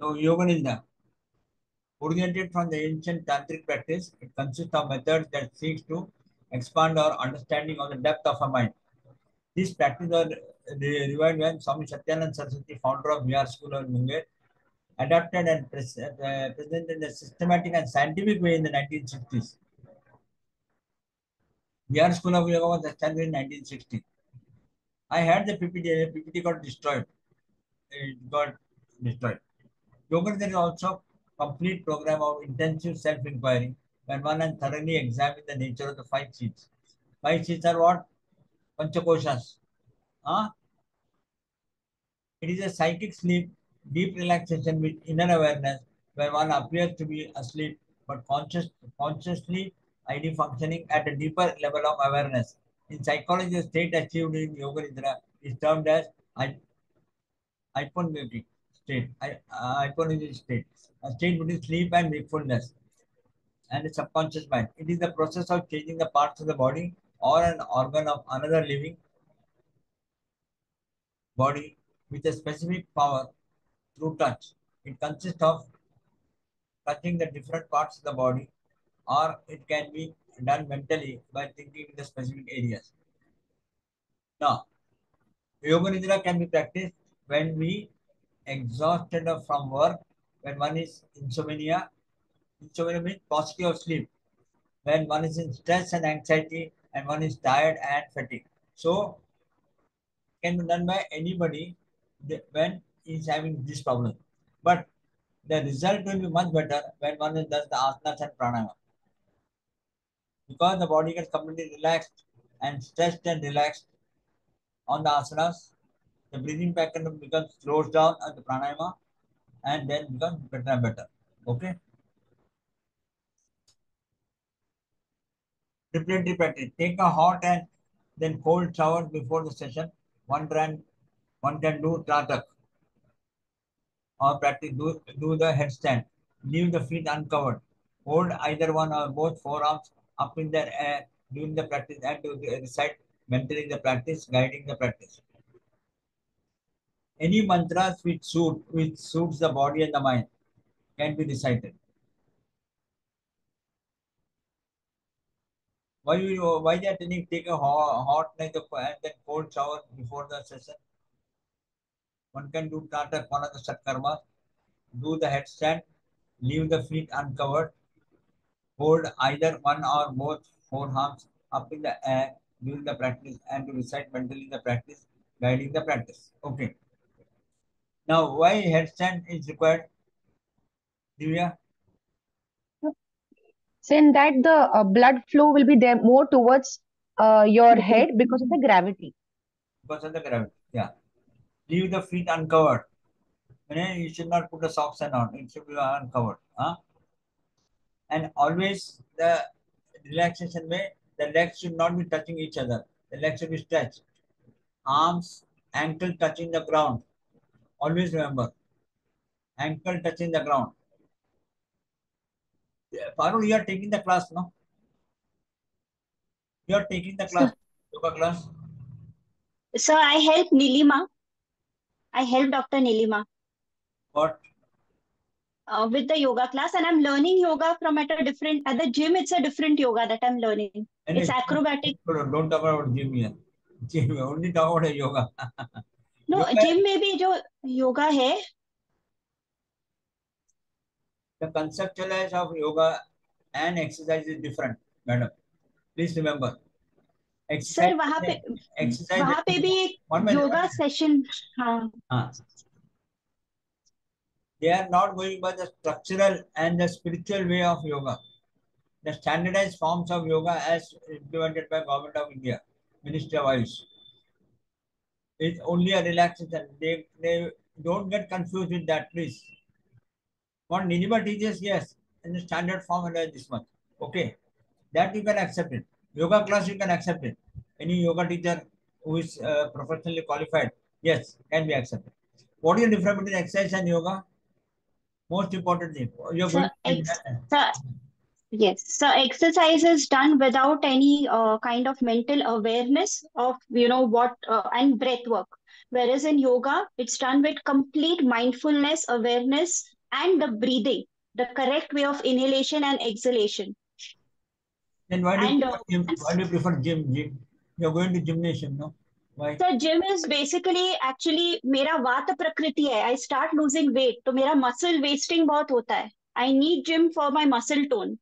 So, Yoga Nidra, originated from the ancient tantric practice, it consists of methods that seeks to expand our understanding of the depth of our mind. These practices are revived when Swami Satyanand Saraswati, founder of B R School of Munger, adapted and presented in a systematic and scientific way in the 1960s. B R School of Yoga was established in 1960. I had the PPT got destroyed. It got destroyed. Yoga there is also complete program of intensive self-inquiry when one has thoroughly examined the nature of the five seats. Five seats are what? Panchakoshas. Huh? It is a psychic sleep, deep relaxation with inner awareness, where one appears to be asleep but consciously ID functioning at a deeper level of awareness. In psychology, the state achieved in Yoga Nidra is termed as hypnotic state, a state between sleep and wakefulness and the subconscious mind. It is the process of changing the parts of the body or an organ of another living body with a specific power through touch. It consists of touching the different parts of the body, or it can be done mentally by thinking in the specific areas. Now, Yoga Nidra can be practiced when we exhausted from work, when one is insomnia. Insomnia means paucity of sleep. When one is in stress and anxiety, and one is tired and fatigued. So, it can be done by anybody when he is having this problem. But the result will be much better when one does the asanas and pranayama. Because the body gets completely relaxed and stretched and relaxed on the asanas, the breathing pattern becomes slows down at the pranayama and then becomes better and better. Okay? Repeatedly practice. Take a hot and then cold shower before the session. One can do tratak or practice do the headstand. Leave the feet uncovered. Hold either one or both forearms up in the air during the practice and to recite mentally the practice, guiding the practice. Any mantras which suits the body and the mind can be recited. Why they are telling take a hot night and then cold shower before the session? One can do Tata one of the Satkarma, do the headstand, leave the feet uncovered, hold either one or both forearms up in the air during the practice and to recite mentally the practice, guiding the practice. Okay. Now, why headstand is required, Divya? So in that the blood flow will be there more towards your head because of the gravity. Because of the gravity. Yeah. Leave the feet uncovered. You should not put the socks and on. It should be uncovered. Huh? And always the relaxation way, the legs should not be touching each other. The legs should be stretched. Arms, ankle touching the ground. Always remember, ankle touching the ground. Parul, you are taking the class, no? You are taking the So, class, yoga class. so I help Nilima. I help Dr. Nilima What? with the yoga class, and I'm learning yoga from at the gym. It's a different yoga that I'm learning. It's Anyway, acrobatic. don't talk about gym here. Gym, only talk about yoga. No, Yoga, gym में भी जो योगा है, the conceptualize of yoga and exercise is different, madam. Please remember. Exercise, sir exercise. वहां पे भी एक One minute. Yoga session. हाँ. They are not going by the structural and the spiritual way of yoga. The standardized forms of yoga as implemented by Government of India, Ministry of Ayush. It's only a relaxation. They don't get confused with that, please. What Nirima teaches, yes, in the standard form and this much. Okay. That you can accept it. Yoga class, you can accept it. Any yoga teacher who is professionally qualified, yes, can be accepted. What is the difference between exercise and yoga? Most important thing. You're So, going so yes, so exercise is done without any kind of mental awareness of what and breath work. Whereas in yoga, it's done with complete mindfulness, awareness, and the breathing, the correct way of inhalation and exhalation. Then why do you And prefer gym? Why do you prefer gym? Gym. You're going to gymnasium, no? Why? the gym is basically actually मेरा वात प्रकृति है. I start losing weight, तो मेरा muscle wasting बहुत होता है. I need gym for my muscle tone.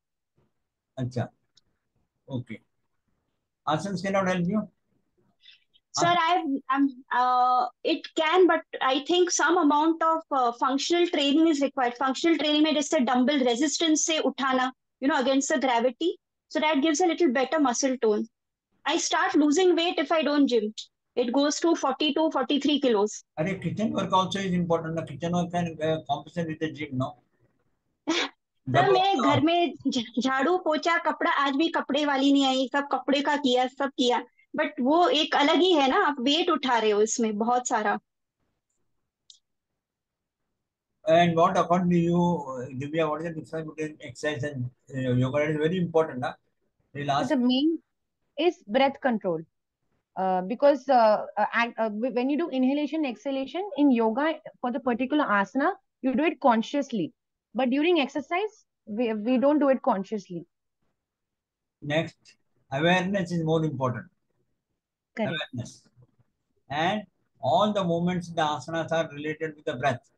अच्छा. Okay. Asanas cannot help you. Sir, it can, but I think some amount of functional training is required. Functional training में जैसे dumbbell resistance से उठाना, against the gravity. So that gives a little better muscle tone. I start losing weight if I don't gym. It goes to 42, 43 kilos. अरे kitchen work also is important. ना kitchen work can compensate with the gym, no? Sir Double मेरे घर job. में झाड़ू पोछा कपड़ा आज भी कपड़े वाली नहीं आई, सब कपड़े का किया, सब किया. बट वो एक अलग ही है ना, आप वेट उठा रहे हो इसमें बहुत सारा. And what according to you, Divya, what is the difference between exercise and yoga? That is very important, na? They'll So ask. the main is breath control. Because when you do inhalation, exhalation in yoga for the particular asana, you do it consciously. But during exercise, we don't do it consciously. Next, awareness is more important. Correct. Awareness. And all the movements in the asanas are related with the breath.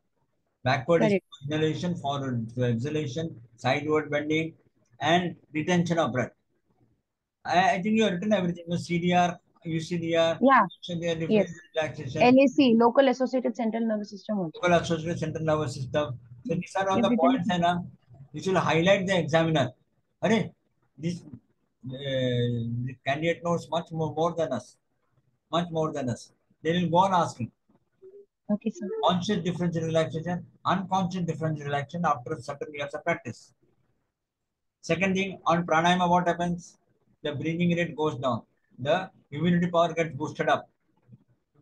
Backward is Correct. inhalation, forward to exhalation, sideward bending, and retention of breath. I think you have written everything. The CDR, UCDR, Yeah. different Yes. relaxation, LAC, local associated central nervous system also. local associated central nervous system. So these are all You've the written points, it. and you should highlight the examiner. Arey, this the candidate knows more than us, much more than us. They will go on asking. Okay, sir. Conscious differential relaxation, unconscious differential relaxation after certain years of practice. Second thing, on pranayama, what happens? The breathing rate goes down. The immunity power gets boosted up.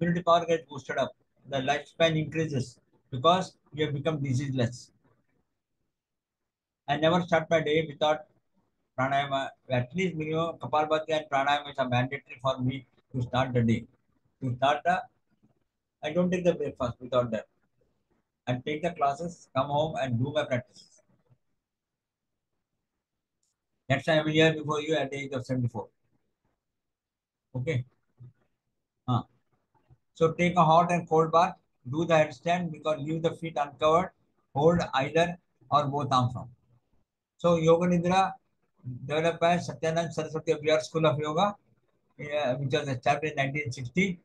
Immunity power gets boosted up. The lifespan increases because you have become diseaseless. I never start my day without pranayama. At least minimum kapalbhati and pranayama is a mandatory for me to start the day. To start the, I don't take the breakfast without that. I take the classes, come home and do my practice. Next time I'm here before you at the age of 74. Okay. Huh. So take a hot and cold bath, do the headstand because leave the feet uncovered, hold either or both arms out. So Yoga Nidra developed by Satyanand Saraswati of your School of Yoga, which was established in 1960.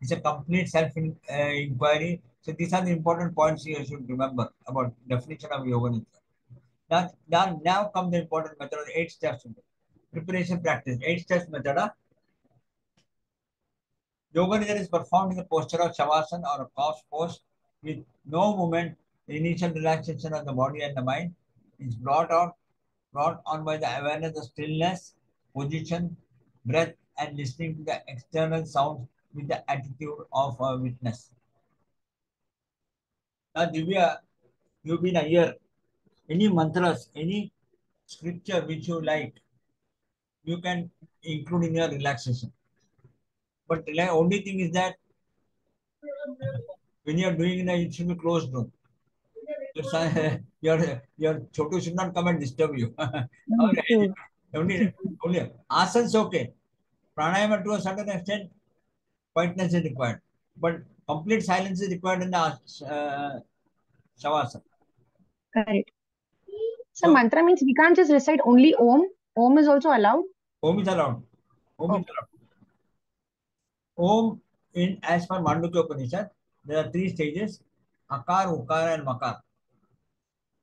It's a complete self-inquiry. So these are the important points you should remember about definition of Yoga Nidra. Now come the important method of the 8 steps. Preparation practice. 8 steps method. Yoga Nidra is performed in the posture of Shavasana or a calf pose with no movement. The initial relaxation of the body and the mind is brought on by the awareness of stillness, position, breath, and listening to the external sounds with the attitude of a witness. Now, Divya, you've been a year. Any mantras, any scripture which you like, you can include in your relaxation. But the only thing is that when you are doing it, it should be closed room. Your son, your chotu should not come and disturb you. Mm, Okay. true. Only asanas okay. Pranayama to a certain extent, quietness is required, but complete silence is required in the shavasana. Correct. So So mantra means we can't just recite only Om. Om is also allowed. Om is allowed. Om is Okay. allowed. Om in as per Mandukya Upanishad, there are 3 stages: Akar, Ukara, and Makar.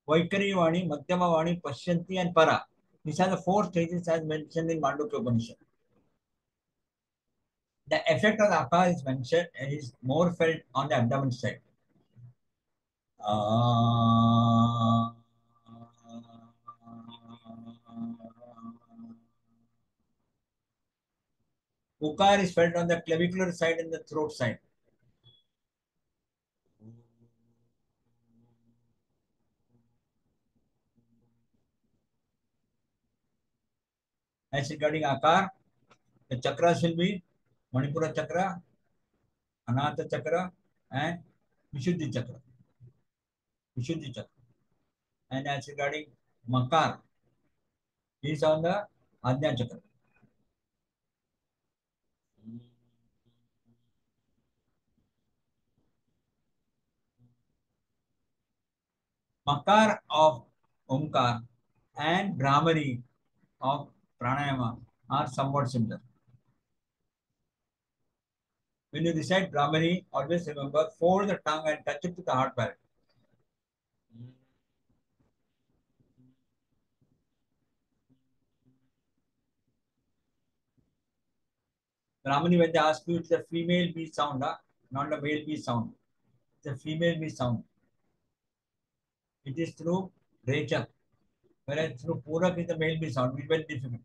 Vaikari Vani, Madhyama Vani, Pashyanti, and Para. These are the 4 stages as mentioned in Mandukya Upanishad. The effect of the Akar is mentioned and is more felt on the abdomen side. Ah. Ukar is felt on the clavicular side and the throat side. As regarding Akar, the chakras will be Manipura chakra, Anahata Chakra and Vishuddhi Chakra. Vishuddhi Chakra. And as regarding Makar, he is on the Ajna Chakra. Makar of Omkar and Brahmari of Pranayama are somewhat similar. When you recite Brahmari, always remember, fold the tongue and touch it to the heart parrot. Brahmani, when they ask you, it's a female B sound, not a male B sound. It's a female B sound. It is through Recha, whereas through Purak is the male B sound. It's very difficult.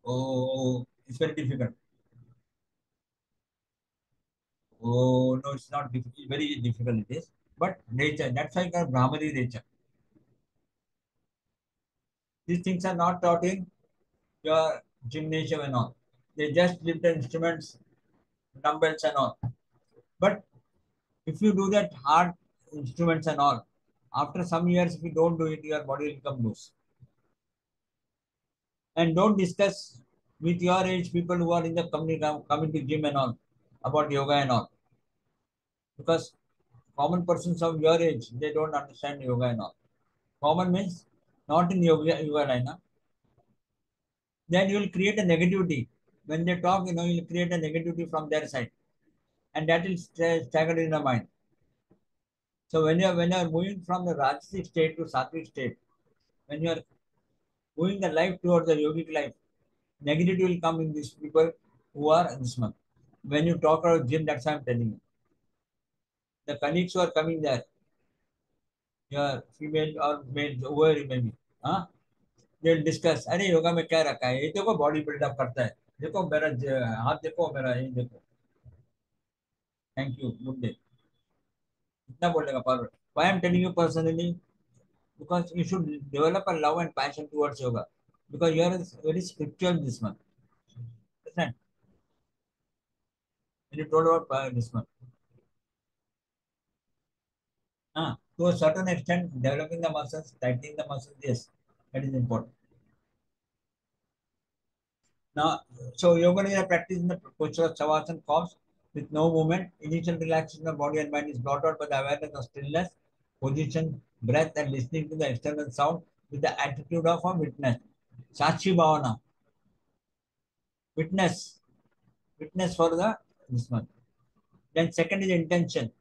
Oh, it's very difficult. Oh, no, it's not difficult. Very difficult it is. But Recha, that's why I got Brahmani Recha. These things are not taught in your gymnasium and all. They just lift the instruments, dumbbells and all. But if you do that hard instruments and all, after some years, if you don't do it, your body will become loose. And don't discuss with your age people who are in the coming to gym and all about yoga and all. Because common persons of your age, they don't understand yoga and all. Common means not in yoga line. Then you will create a negativity. When they talk, you will create a negativity from their side. And that will stagger in the mind. So when you are moving from the Rajasic state to Sattvic state, when you are moving the life towards the yogic life, negativity will come in these people who are in this month. When you talk about gym, that's what I'm telling you. The colleagues who are coming there, your female or male, whoever it may be, हाँ, they'll discuss. अरे योगा में क्या रखा है? ये देखो body buildup करता है. देखो मेरा हाथ देखो मेरा ये देखो. Thank you. Good day. इतना बोलेगा पर why I'm telling you personally because you should develop a love and passion towards yoga because you are very spiritual this month. Understand? When you told about this month. To a certain extent, developing the muscles, tightening the muscles, yes, that is important. Now, so yoga nidra practice in the posture of Shavasana forms with no movement. Initial relaxation of body and mind is brought out by the awareness of stillness, position, breath, and listening to the external sound with the attitude of a witness. Sachi Bhavana, witness, witness for the this one. Then second is intention.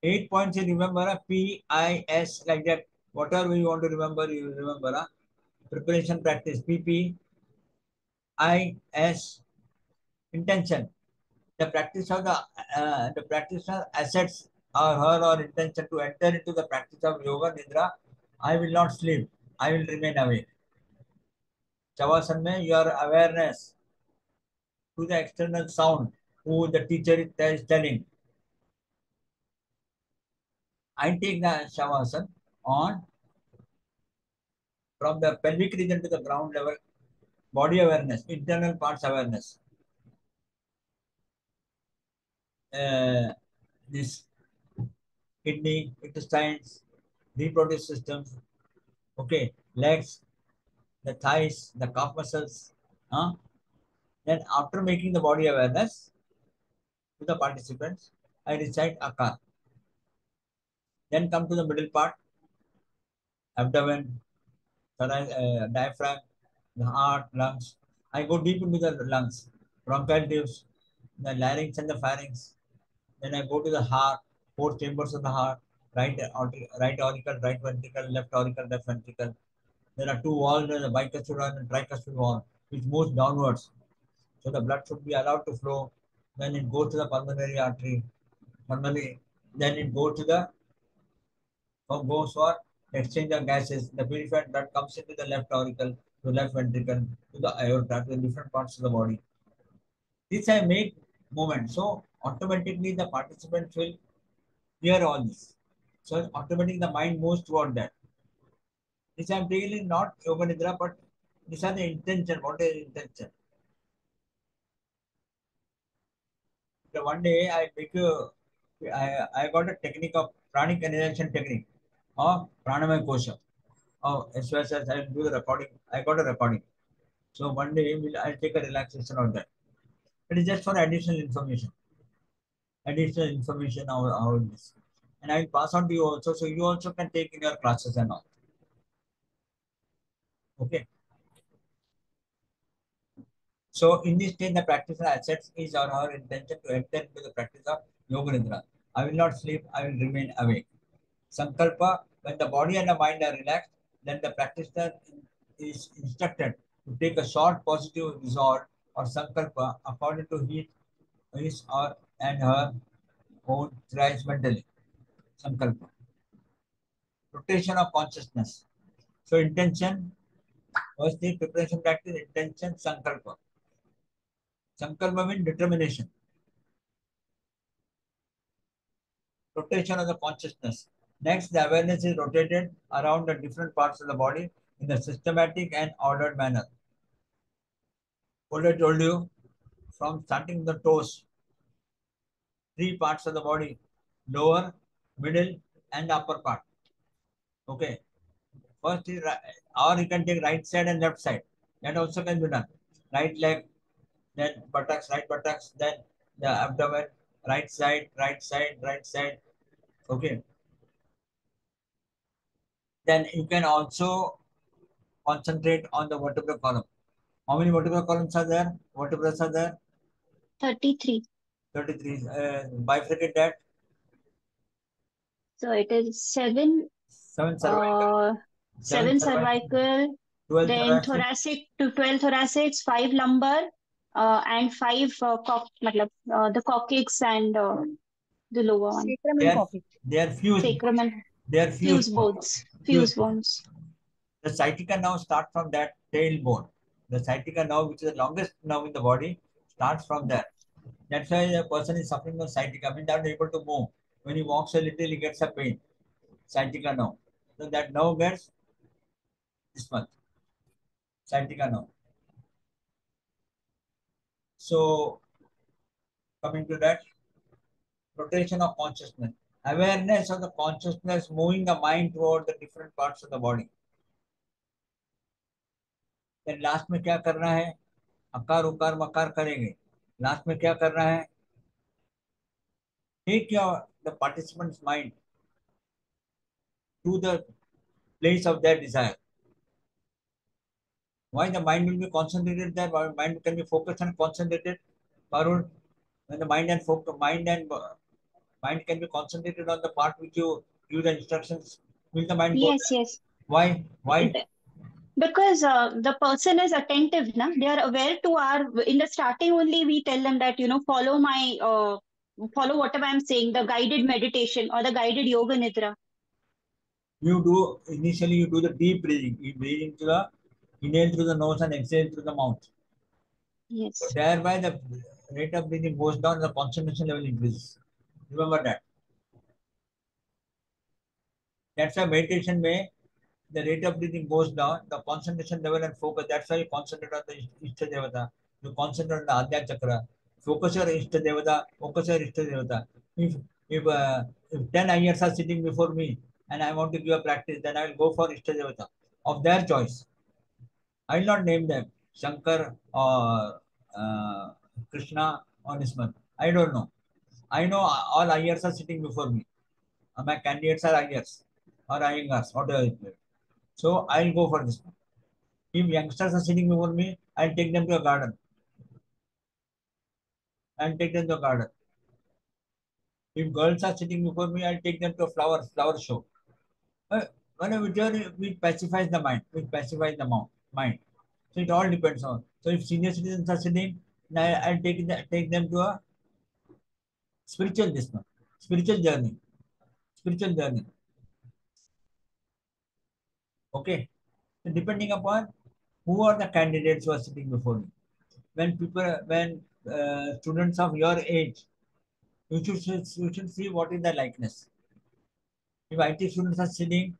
8 points you remember, PIS like that. Whatever you want to remember, you remember. Preparation practice, PPIS, intention. The practice of assets or her or intention to enter into the practice of yoga nidra. I will not sleep. I will remain awake. Shavasana mein your awareness to the external sound who the teacher is telling. I take the Shavasana on from the pelvic region to the ground level, body awareness, internal parts awareness. This kidney, intestines, reproductive system, okay, legs, the thighs, the calf muscles. Huh? Then after making the body awareness to the participants, I recite Akar. Then come to the middle part, abdomen, diaphragm, the heart, lungs. I go deep into the lungs, bronchial tubes, the larynx and the pharynx. Then I go to the heart, four chambers of the heart, right auricle, right ventricle, left auricle, left ventricle. There are two walls, the bicuspid and tricuspid wall, which moves downwards. So the blood should be allowed to flow. Then it goes to the pulmonary artery, pulmonary. Then it goes for exchange of gases. The purified blood comes into the left auricle, to left ventricle, to the aorta, to the different parts of the body. This I make movement. So automatically the participants will hear all this. So automatically the mind moves toward that. This I'm really not yoga nidra, but these are the intention. What is intention? one day I got a technique of pranic inhalation technique of pranamaya kosha. Oh, as well as I do the recording. I got a recording. So one day I'll take a relaxation on that. It is just for additional information. Additional information how it is. And I will pass on to you also, so you also can take in your classes and all. Okay. So in this stage, the practitioner assets his or her intention to enter into the practice of Yoga Nidra. I will not sleep, I will remain awake. Sankalpa, when the body and the mind are relaxed, then the practitioner is instructed to take a short positive resolve or sankalpa according to his or and her own thrice mentally. Sankalpa. Rotation of consciousness. So intention, firstly preparation practice, intention, sankalpa. Sankalpa means determination. Rotation of the consciousness. Next, the awareness is rotated around the different parts of the body in a systematic and ordered manner. What I told you, from starting the toes, three parts of the body, lower, middle, and upper part. Okay. First is or you can take right side and left side. That also can be done. Right leg, then buttocks, right buttocks, then the abdomen, right side, right side, right side. Okay. Then you can also concentrate on the vertebral column. How many vertebral columns are there? Vertebrae are there? 33. 33. Bifurcate that. So it is 7, 7 cervical, uh, 7 7 cervical, cervical, 12 then thoracic. thoracic to 12 thoracics, 5 lumbar, and 5 the coccyx and the lower one, Sacrum They and are coccyx. they are fused. sacrum and They are fuse fused bone. bones. Fused Fuse bone. bones. The sciatica nerve starts from that tailbone. The sciatica nerve, which is the longest nerve in the body, starts from there. That's why a person is suffering from sciatica. I mean, they're not able to move. When he walks a little, he gets a pain. Sciatica nerve. So that nerve gets this much. Sciatica nerve. So coming to that, rotation of consciousness. Awareness of the consciousness moving the mind toward the different parts of the body. Then last में क्या करना है? अकार उकार मकार करेंगे. Last में क्या करना है? Take the participant's mind to the place of their desire. Why the mind will be concentrated there? Why mind can be focused and concentrated? Parul, when the mind can be concentrated on the part which you give the instructions, will the mind go Yes, there? yes. Why? Why? Because the person is attentive, na? They are aware to our, in the starting only we tell them that, follow whatever I'm saying, the guided meditation or the guided yoga nidra. You do the deep breathing. You breathe into the inhale through the nose and exhale through the mouth. So Yes. thereby the rate of breathing goes down, the concentration level increases. Remember that. That's why meditation may the rate of breathing goes down, the concentration level and focus. That's why you concentrate on the Ishta Devata. You concentrate on the Adya Chakra. Focus your Ishta Devata. Focus your Ishta Devata. If if uh, if 10 ayers are sitting before me and I want to give a practice, then I will go for Ishta Devata of their choice. I will not name them Shankar or Krishna or Nisman. I don't know. I know all ayers are sitting before me. My candidates are ayers or Iyengars, whatever it may be. So I'll go for this one. If youngsters are sitting before me, I'll take them to a garden. I'll take them to a garden. If girls are sitting before me, I'll take them to a flower show. Uh, Whenever it pacifies the mind, it pacifies the mind. So it all depends on. So if senior citizens are sitting, I'll take them to a spiritual this one, spiritual journey, spiritual journey. Okay. So depending upon who are the candidates who are sitting before me. When students of your age, you should see what is the likeness. If IT students are sitting,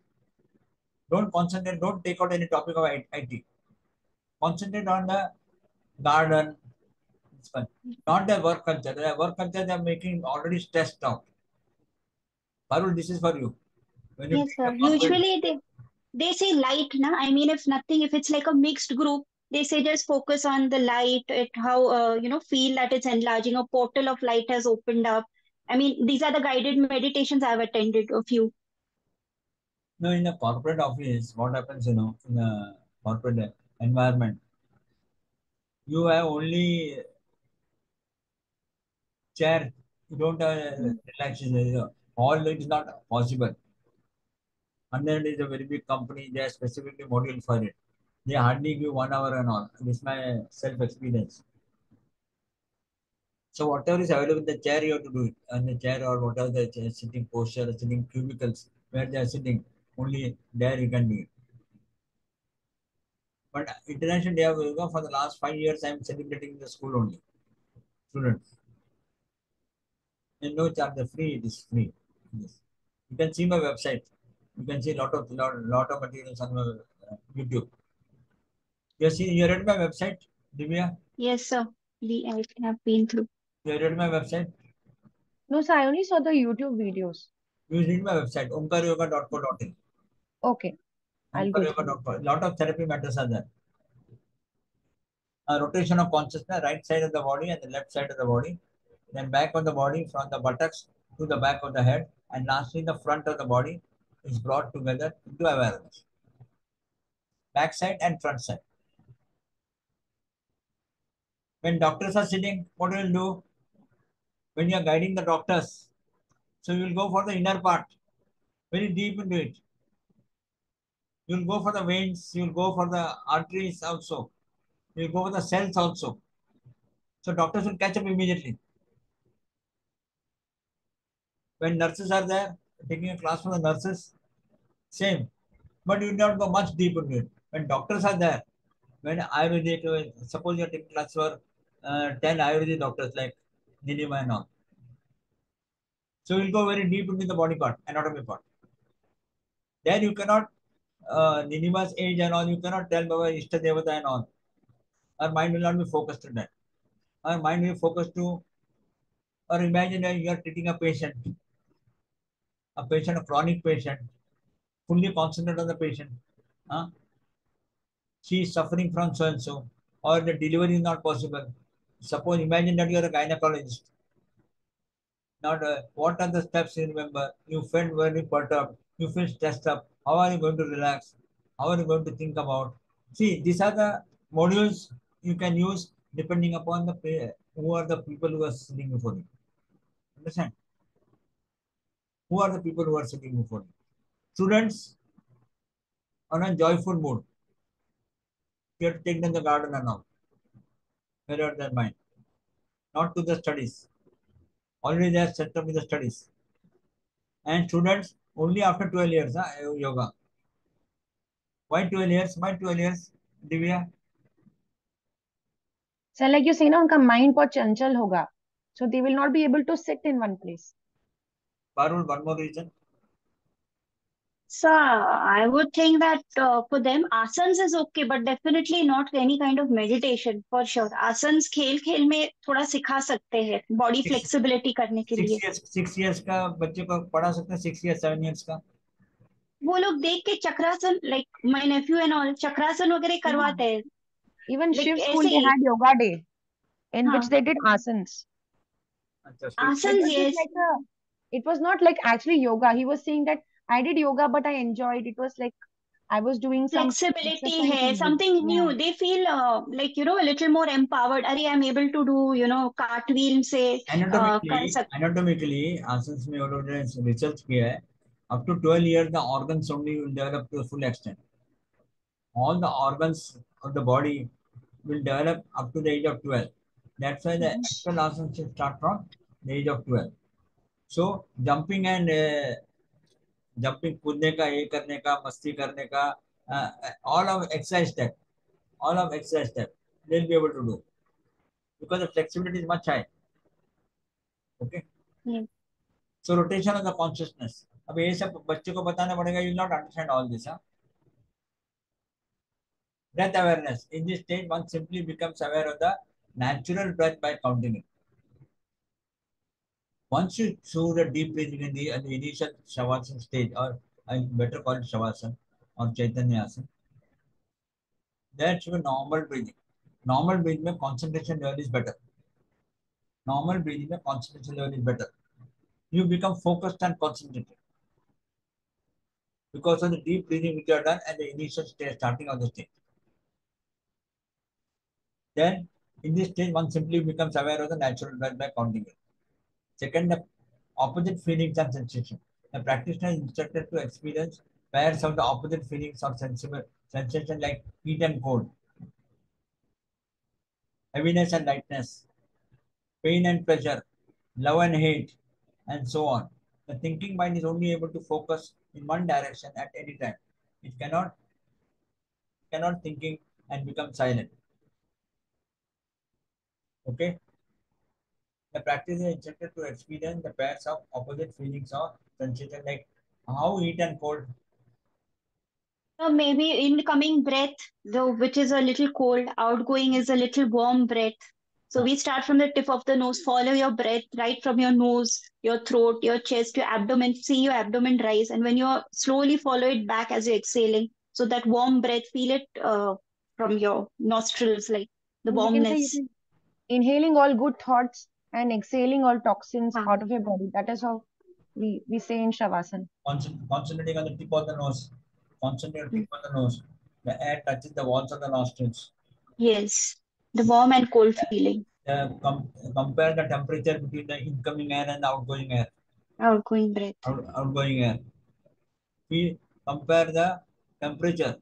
don't concentrate, don't take out any topic of IT. Concentrate on the garden, Not the work culture. The work culture they are making already stressed out. Parul, this is for you. When you Yes, take sir. a corporate, Usually they say light, na? I mean, if nothing, if it's like a mixed group, they say just focus on the light, it how feel that it's enlarging. A portal of light has opened up. I mean, these are the guided meditations I've attended a few. no, in a corporate office, what happens, in a corporate environment, you have only chair. You don't have relaxation. All it is not possible. And then it is a very big company. They are specifically module for it. They hardly give 1 hour and all. This is my self experience. So whatever is available in the chair, you have to do it. On the chair or whatever the sitting posture, sitting cubicles where they are sitting, only there you can do it. But International Day of Yoga for the last 5 years, I am celebrating in the school only. Students. And no charge, free, it is free. Yes. You can see my website. You can see lot of materials on my YouTube. You read my website, Divya? Yes, sir. I have been through. You read my website? No, sir, I only saw the YouTube videos. You read my website, omkaryoga.co.in. Okay, I'll go through. Omkaryoga.co. Lot of therapy matters are there. A rotation of consciousness, right side of the body and the left side of the body. Then back of the body from the buttocks to the back of the head. And lastly, the front of the body is brought together into awareness. Back side and front side. When doctors are sitting, what you will do? When you are guiding the doctors, so you will go for the inner part, very deep into it. You will go for the veins, you will go for the arteries also, you will go for the cells also. So doctors will catch up immediately. When nurses are there, taking a class from the nurses, same. But you do not go much deep into it. When doctors are there, when Ayurvedic, suppose you are taking class for 10 Ayurvedic doctors like Nilima and all. So you will go very deep into the body part, anatomy part. There you cannot, Ninima's age and all, you cannot tell Baba Ishta Devata and all. Our mind will not be focused to that. Our mind will focus to, or imagine that you are treating a chronic patient, fully concentrate on the patient. Huh? She is suffering from so and so, or the delivery is not possible. Suppose, imagine that you are a gynecologist. Not what are the steps you remember? You felt very perturbed. You feel stressed up. How are you going to relax? How are you going to think about? See, these are the modules you can use depending upon who are the people who are sitting before you. Understand? Who are the people who are sitting before you? Students on a joyful mood. You have to take them to the garden and all. Where are their mind? Not to the studies. Already they are set up with the studies. And students only after 12 years, yoga. Why 12 years? Why 12 years, Divya? So like you say ना उनका mind बहुत चंचल होगा. So they will not be able to sit in one place. Parul, one more reason. So I would think that for them, asanas is okay, but definitely not any kind of meditation for sure. Asanas खेल खेल में थोड़ा सिखा सकते हैं body Six, flexibility करने के लिए. 6 years, 6 years का बच्चे को पढ़ा सकते हैं, 6 years, 7 years का. वो लोग देख के चक्रासन like my nephew and all चक्रासन वगैरह Yeah. करवाते हैं. Even Like Shiv school ऐसे they he. had yoga day in which हाँ. they did asanas. अच्छा, So it Asanas, was just yes. like it was not like actually yoga. He was saying that I did yoga but I enjoyed. It was like I was doing some Flexibility exercise है, only. something Yeah. new. They feel like a little more empowered. अरे I'm able to do cartwheel से कर Anatomically, सकते. anatomically, since we already research किया है, up to 12 years, the organs only will develop to a full extent. All the organs of the body will develop up to the age of 12. That's why the actual asanas should start from the age of 12. So, jumping कूदने का, ये करने का, मस्ती करने का, all of exercise step, they'll be able to do because the flexibility is much high. Okay. Yes. So rotation of the consciousness. अब ये सब बच्चे को बताना पड़ेगा. You will not understand all this. Breath awareness. In this stage, one simply becomes aware of the natural breath by counting it. Once you do the deep breathing in the initial Shavasana stage, or I better call it Shavasana or Chaitanya Asana, that should be normal breathing. Normal breathing में concentration level is better. Normal breathing में concentration level is better. You become focused and concentrated because of the deep breathing which you have done at the initial stage, starting of the stage. Then, in this stage, one simply becomes aware of the natural breath by counting it. Second, the opposite feelings and sensation. The practitioner is instructed to experience pairs of the opposite feelings or sensible sensation like heat and cold, heaviness and lightness, pain and pleasure, love and hate, and so on. The thinking mind is only able to focus in one direction at any time. It cannot thinking and become silent. Okay? The practice is instructed to experience the pairs of opposite feelings or sensation like how heat and cold. So maybe incoming breath, though, which is a little cold, outgoing is a little warm breath. So uh, we start from the tip of the nose, follow your breath right from your nose, your throat, your chest, your abdomen, see your abdomen rise. And when you slowly follow it back as you're exhaling, so that warm breath, feel it from your nostrils, like the And we can say you warmness. can inhaling all good thoughts and exhaling all toxins Huh. out of your body. That is how we say in Shavasana. Concentrating on the tip of the nose. Concentrate on the Mm. tip of the nose. The air touches the walls of the nostrils. Yes, the warm and cold feeling, Compare the temperature between the incoming air and the outgoing air. outgoing breath. Outgoing air. Compare the temperature.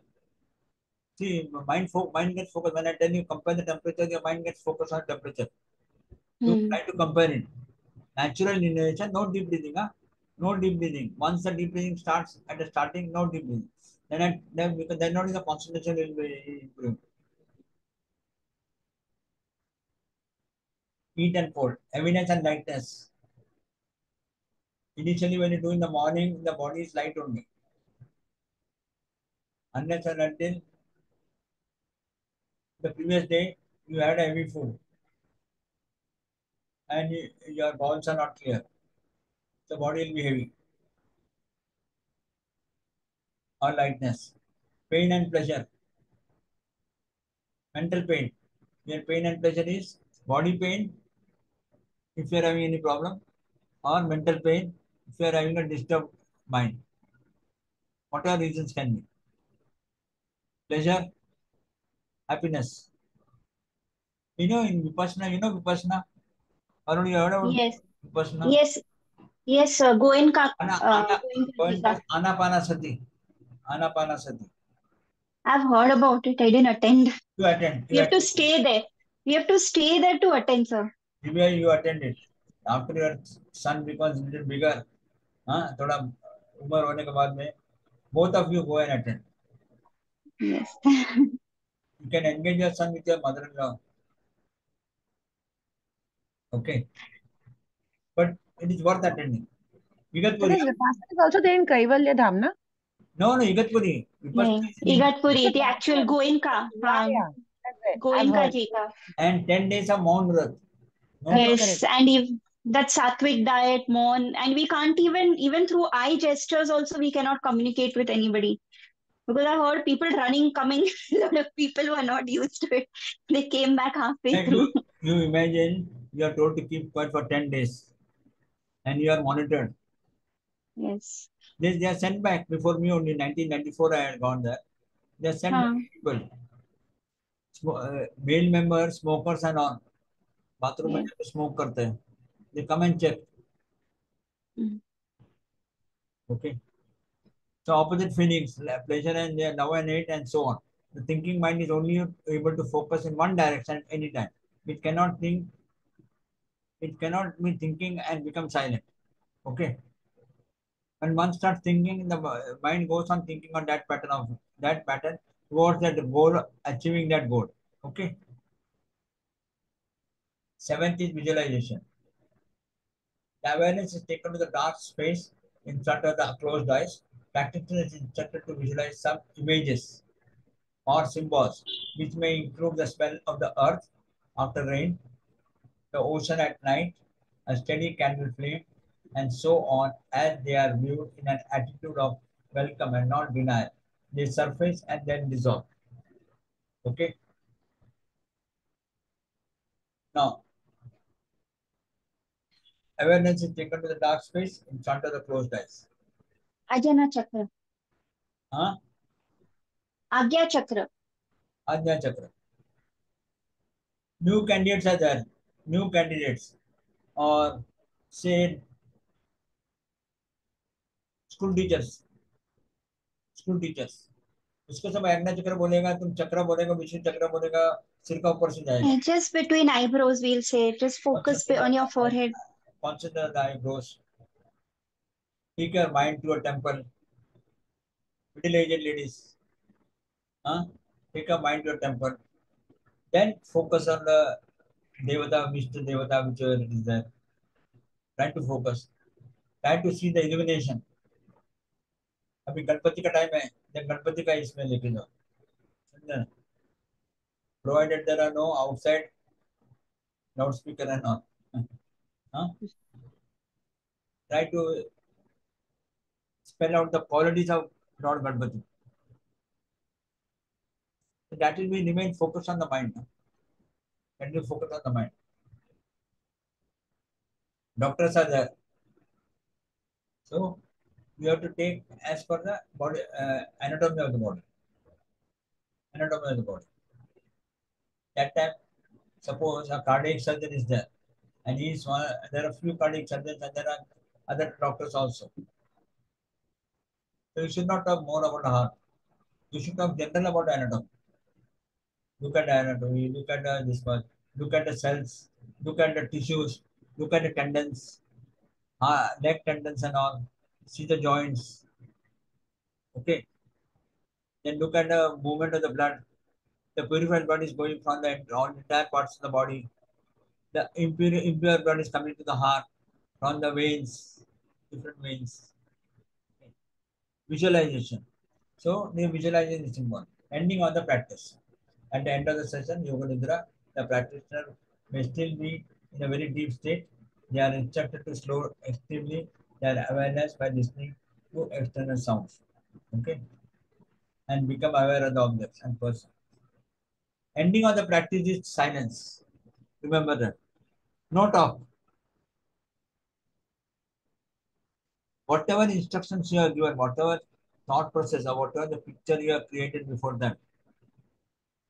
See, mind gets focused. When I tell you compare the temperature, your mind gets focused on temperature. You Hmm. try to compare it. Natural inhalation, no deep breathing. Huh? No deep breathing. Once the deep breathing starts at the starting, no deep breathing. Because then only the concentration will be improved. Heat and cold, heaviness and lightness. Initially, when you do in the morning, the body is light only. Unless and until the previous day you had heavy food and your bowels are not clear, the body will be heavy or lightness. Pain and pleasure, mental pain. Your pain and pleasure is body pain if you are having any problem, or mental pain if you are having a disturbed mind. Whatever reasons can be. Pleasure, happiness. You know Vipassana? Already heard about Yes, Vipassana? yes, yes, Goenka, Going Goenka. past Anapanasati. Anapanasati. I've heard about it. I didn't attend. You attend. We You have to attend. stay there. We have to stay there to attend, sir. Where you attend it. After your son becomes a little bigger, हाँ थोड़ा उम्र होने के बाद में both of you go and attend. Yes. You can engage your son with your mother-in-law. Okay, but it is worth attending. So Igatpuri. this Vipassana is also there in Kaivalya Dham, na? No, Igatpuri. Vipassana नहीं, is in So Igatpuri, the that's actual where, Goenka, yeah, yeah, that's where I've Goenka heard. ji ka. and 10 days of Mount Vrath. No Correct, talk. Yes, correct. and if that sattvic diet, mon, and we can't even through eye gestures also we cannot communicate with anybody because I heard people running, coming, a lot of people who are not used to it. They came back halfway And through. you imagine you are told to keep quiet for 10 days and you are monitored. Yes. They are sent back before me only 1994 I had gone there. They are sent back हाँ. people. Male members, smokers and all. Bathroom में Yes. जाके smoke करते हैं. They come and check. Mm. Okay. So opposite feelings, pleasure and love and hate and so on. The thinking mind is only able to focus in one direction at any time. It cannot think, it cannot be thinking and become silent. Okay. When one starts thinking, the mind goes on thinking on that pattern towards that goal, achieving that goal. Okay. Seventh is visualization. The awareness is taken to the dark space in front of the closed eyes. Practitioner is instructed to visualize some images or symbols which may include the smell of the earth after rain, the ocean at night, a steady candle flame, and so on, as they are viewed in an attitude of welcome and not denial. They surface and then dissolve. Okay. Now, awareness is taken to the dark space in front of the closed eyes. Ajna Chakra. Huh? Agya Chakra. Ajna Chakra. New candidates are there. New candidates, or say school teachers. School teachers. उसको सब आज्ञा चक्र बोलेगा, तुम चक्र बोलेगा, विष्णु चक्र बोलेगा, सिर का ऊपर से जाएगा. Just between eyebrows, we'll say. Just focus on your forehead. Consider the eyebrows. Take your mind to a temple. Middle-aged ladies, huh? Take your mind to a temple. Then focus on the Devata, Vishnu Devata, whichever it is there. Try to focus. Try to see the illumination. अभी गणपति का time है, जब गणपति का इसमें लेके जाओ, समझे? Provided there are no outside loudspeaker and all. Huh? Try to spell out the qualities of Lord Ganpati. So that will be remain focused on the mind. No? That will focus on the mind. Doctors are there. So you have to take as per the body anatomy of the body. Anatomy of the body. That time, suppose a cardiac surgeon is there, and he is one. There are few cardiac surgeons, and there are other doctors also. So you should not talk more about the heart. You should talk general about anatomy. Look at the anatomy. Look at this one. Look at the cells. Look at the tissues. Look at the tendons, neck tendons and all. See the joints. Okay. Then look at the movement of the blood. The purified blood is going from the all entire parts of the body. The impure blood is coming to the heart from the veins, different veins. Okay. Visualization. So the visualization is important. Ending on the practice. At the end of the session, Yoga Nidra, the practitioner may still be in a very deep state. They are instructed to slow extremely their awareness by listening to external sounds. Okay. And become aware of the objects and person. Ending of the practice is silence. Remember that. No talk. Whatever instructions you are given, whatever thought process or whatever the picture you have created before them,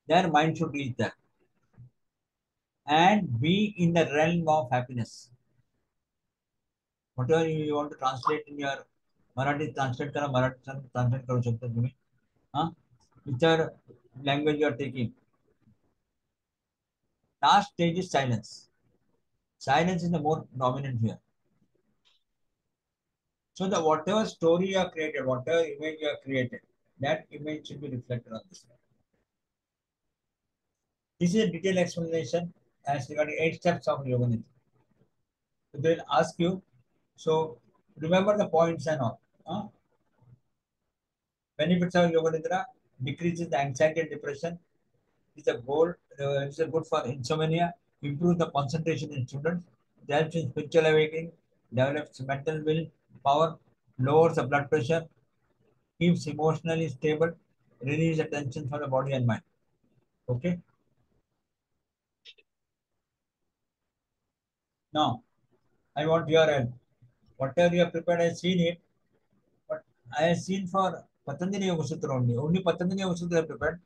their mind should reach that and be in the realm of happiness. Whatever you want to translate in your Marathi, translate करा, Marathi translate करू शकता तुम्ही. Huh? Whichever language you are taking. Last stage is silence. Silence is the more dominant here. So the whatever story you have created, whatever image you have created, that image should be reflected on this. This is a detailed explanation as regarding 8 steps of Yoga Nidra. So they'll ask you, so remember the points and all. Huh? Benefits of Yoga Nidra: decreases the anxiety and depression. Is a goal. It's a good for insomnia. Improves the concentration in students. Helps in spiritual awakening. Develops mental will power. Lowers the blood pressure. Keeps emotionally stable. Relieves the tension from the body and mind. Okay. Now I want your help. Whatever you have prepared, I have seen it. But I have seen for Patanjali Yoga Sutra only. Only Patanjali Yoga Sutra I have prepared.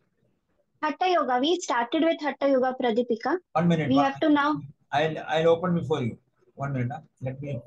Hatha Yoga. We started with Hatha Yoga, Pradipika. 1 minute. We have to now. I'll open before you. 1 minute. Huh? Let me.